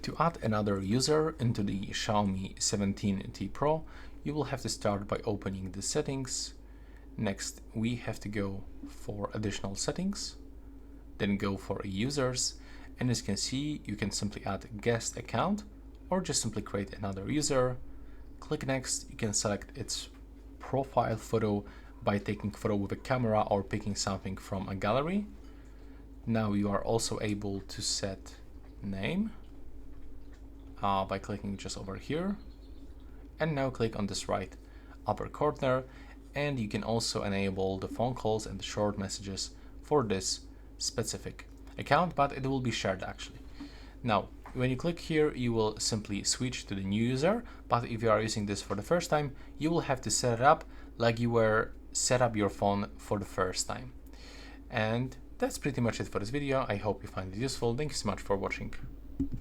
To add another user into the Xiaomi 17T Pro, you will have to start by opening the settings. Next, we have to go for additional settings, then go for users, and as you can see, you can simply add a guest account or just simply create another user. Click next. You can select its profile photo by taking photo with a camera or picking something from a gallery. Now you are also able to set name by clicking just over here, and now click on this right upper corner, and you can also enable the phone calls and the short messages for this specific account, but it will be shared actually. Now when you click here, you will simply switch to the new user, but if you are using this for the first time, you will have to set it up like you were set up your phone for the first time. And that's pretty much it for this video. I hope you find it useful. Thank you so much for watching.